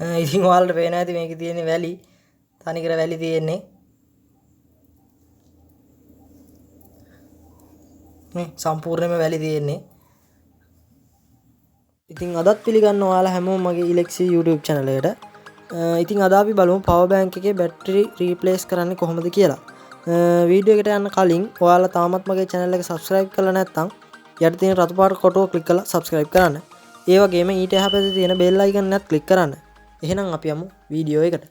ඉතින් ඔයාලට පේනවා ඇති මේකේ තියෙන වැලි තනිකර වැලි තියෙන්නේ මේ සම්පූර්ණයෙන්ම වැලි තියෙන්නේ. ඉතින් අදත් පිළිගන්න ඔයාලා හැමෝම මගේ ඉලෙක්සි YouTube channel එකට. ඉතින් අද අපි බලමු power bank එකේ battery replace කරන්නේ කොහොමද කියලා. වීඩියෝ එකට යන්න කලින් ඔයාලා තාමත් මගේ channel එක subscribe කරලා නැත්නම් යට තියෙන රතු පාට කොටුව click කරලා subscribe කරන්න. ඒ වගේම ඊට එහා පැත්තේ තියෙන bell icon එකත් click කරන්න. එහෙනම් අපි යමු වීඩියෝ එකට.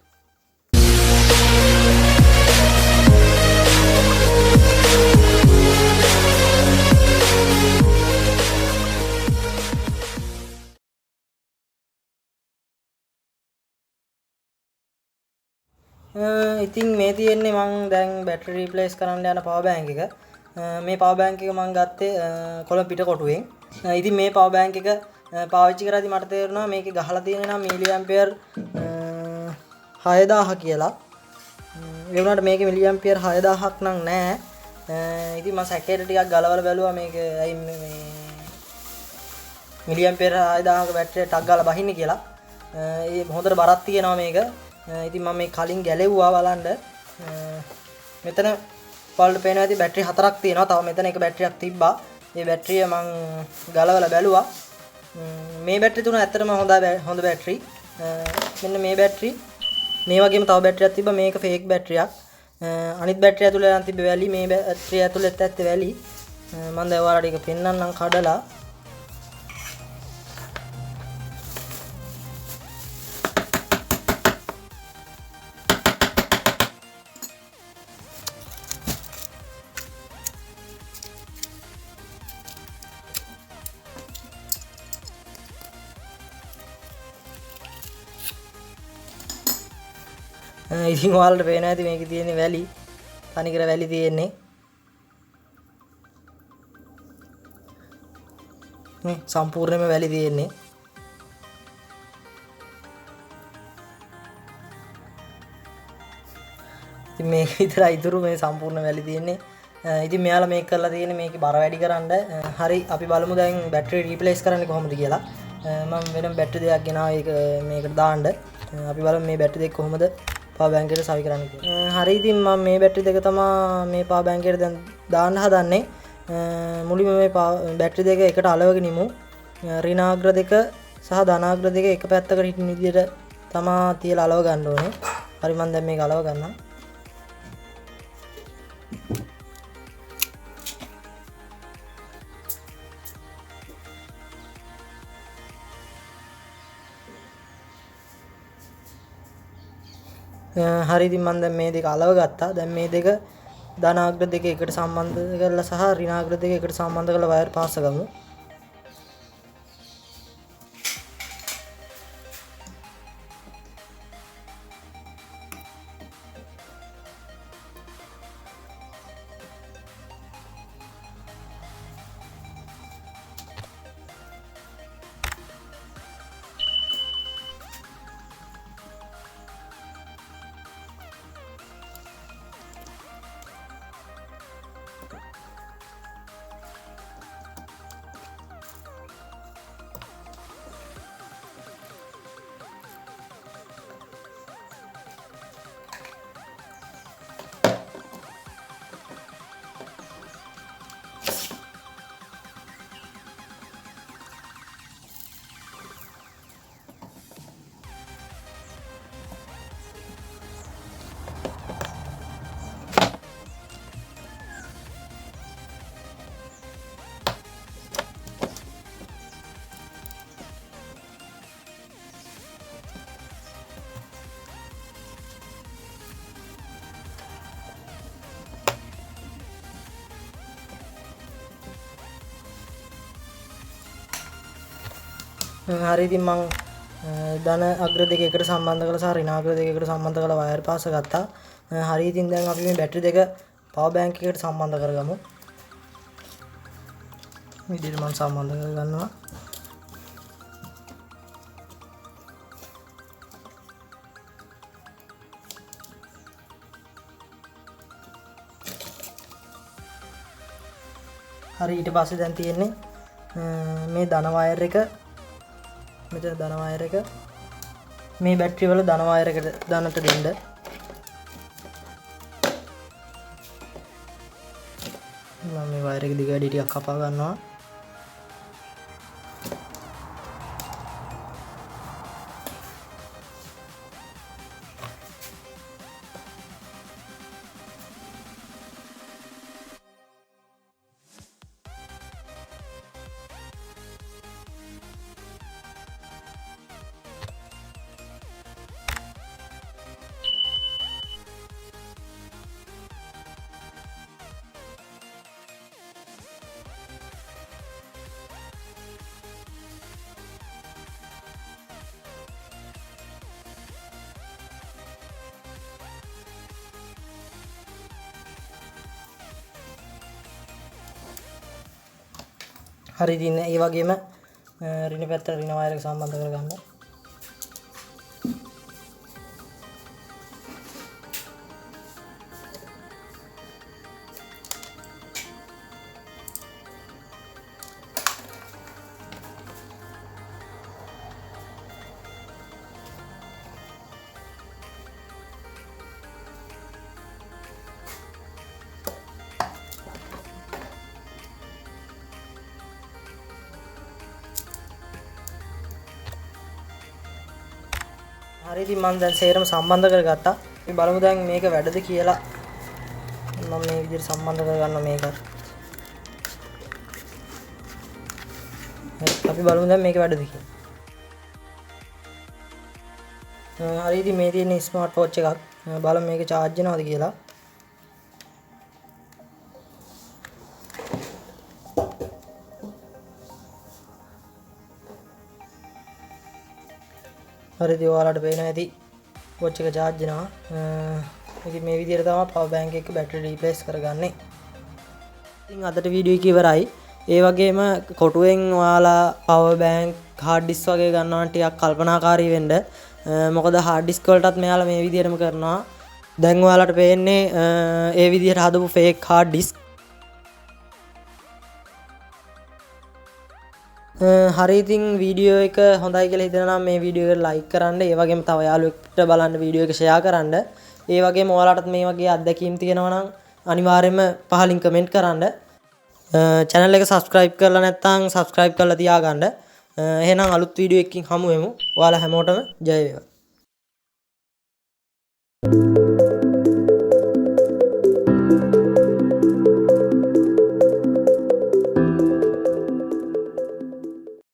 ඉතින් මේ තියෙන්නේ මම දැන් බැටරි රීප්ලේස් කරන්න යන පවර් බෑන්ක් එක. මේ පවර් බෑන්ක් එක මම ගත්තේ කොළඹ පිට කොටුවෙන්. ඉතින් මේ පවර් බෑන්ක් එක පාවිච්චි කරද්දි මට තේරුණා මේකේ ගහලා තියෙන නම් මිලි ඇම්පියර් 6000 කියලා. ඒ වුණාට මේකේ මිලි ඇම්පියර් 6000ක් නම් නැහැ. ඉතින් මම සැකේට ටිකක් ගලවලා බැලුවා මේක ඇයි මේ මිලි ඇම්පියර් 6000ක බැටරිය ටක් ගාලා බහින්නේ කියලා. ඒ හොඳට බරක් තියෙනවා මේක. ඉතින් මම මේ කලින් ගැලෙව්වා බලන්න. මෙතන ඔයාලට පේනවා ඇති බැටරි හතරක් තියෙනවා. තව මෙතන එක බැටරියක් තිබ්බා. මේ බැටරිය මම ගලවලා බැලුවා. මේ බැටරි තුන ඇත්තටම හොඳ බැටරි. මෙන්න මේ බැටරි මේ වගේම තව බැටරියක් තිබ්බා. මේක ෆේක් බැටරියක්. අනිත් බැටරිය ඇතුලේ නම් තිබ්බ වැලි මේ බැටරිය ඇතුලේත් ඇත්තේ වැලි. මම දැන් ඔයාලට ඒක පෙන්නන්නම් කඩලා. ඉතින් ඔයාලට පේනවා ඇති මේකේ තියෙන වැලි තනිකර වැලි තියෙන්නේ මේ සම්පූර්ණයෙන්ම වැලි තියෙන්නේ. ඉතින් මේක විතරයි ඉතුරු මේ සම්පූර්ණ වැලි තියෙන්නේ. ඉතින් මෙයාලා මේක කරලා තියෙන්නේ මේකේ බර වැඩි කරන්න. හරි අපි බලමු දැන් බැටරි රීප්ලේස් කරන්නේ කොහොමද කියලා. මම වෙනම බැටරි දෙකක් ගෙනාවා ඒක මේකට දාන්න. අපි බලමු මේ බැටරි දෙක කොහොමද පවර් බෑන්ක් එකට සවි කරන්න කියලා. හරි ඉතින් මම මේ බැටරි දෙක තමයි මේ පවර් බෑන්ක් එකට දැන් දාන්න හදන්නේ. මුලින්ම මේ බැටරි දෙක එකට අලවගෙන ඉමු. ඍණාග්‍ර දෙක සහ ධනාග්‍ර දෙක එක පැත්තකට හිටින විදිහට තමයි තියලා අලව ගන්න ඕනේ. හරි මම දැන් මේක අලව ගන්නම්. හරි ඉතින් මම දැන් මේ දෙක අලව ගත්තා. දැන් මේ දෙක ධනාග්‍ර දෙක එකට සම්බන්ධ කරලා සහ ඍණාග්‍ර දෙක එකට සම්බන්ධ කරලා වයර් පාස් කරමු. හරි ඉතින් මම ධන අග්‍ර දෙක එකට සම්බන්ධ කරලා සහ ඍණාග්‍ර දෙක එකට සම්බන්ධ කරලා වයර් පාස් ගත්තා. හරි ඉතින් දැන් අපි මේ බැටරි දෙක පවර් බෑන්ක් එකට සම්බන්ධ කරගමු. මේ විදිහට මම සම්බන්ධ කරගන්නවා. හරි ඊට පස්සේ දැන් තියෙන්නේ මේ ධන වයර් එක මෙතන ධන වයර් එක මේ බැටරි වල ධන වයරයකට දාන්නට දෙන්න. මම මේ වයර් එක දිග වැඩි ටිකක් කපා ගන්නවා. හරි ඉතින් ඒ වගේම රින පැත්තට රින වයර් එක සම්බන්ධ කරගන්න. හරි ඉතින් මම දැන් සේරම සම්බන්ධ කරගත්තා. අපි බලමු දැන් මේක වැඩද කියලා. මම මේ විදිහට සම්බන්ධ කරගන්නවා මේක. අපි බලමු දැන් මේක වැඩද කියලා. හරි ඉතින් මේ තියෙන ස්මාර්ට් වොච් එකක්. බලමු මේක charge වෙනවද කියලා. හරි ඉතින් ඔයාලට පේනවා ඇති වොච් එක charge වෙනවා. ඉතින් මේ විදිහට තමයි power bank එක බැටරි රීප්ලේස් කරගන්නේ. ඉතින් අදට වීඩියෝ එක ඉවරයි. ඒ වගේම කොටුවෙන් ඔයාලා power bank hard disk වගේ ගන්නවා නම් ටිකක් කල්පනාකාරී වෙන්න. මොකද hard disk වලටත් මෙයාලා මේ විදිහටම කරනවා. දැන් ඔයාලට පේන්නේ ඒ විදිහට හදපු fake hard disk. හරි ඉතින් වීඩියෝ එක හොඳයි කියලා හිතනවා නම් මේ වීඩියෝ එක ලයික් කරන්න. ඒ වගේම තව යාළුවෙක්ට බලන්න වීඩියෝ එක ෂෙයා කරන්න. ඒ වගේම ඔයාලටත් මේ වගේ අත්දැකීම් තියෙනවා නම් අනිවාර්යයෙන්ම පහලින් කමෙන්ට් කරන්න. channel එක subscribe කරලා නැත්නම් subscribe කරලා තියාගන්න. එහෙනම් අලුත් වීඩියෝ එකකින් හමු වෙමු. ඔයාලා හැමෝටම ජය වේවා.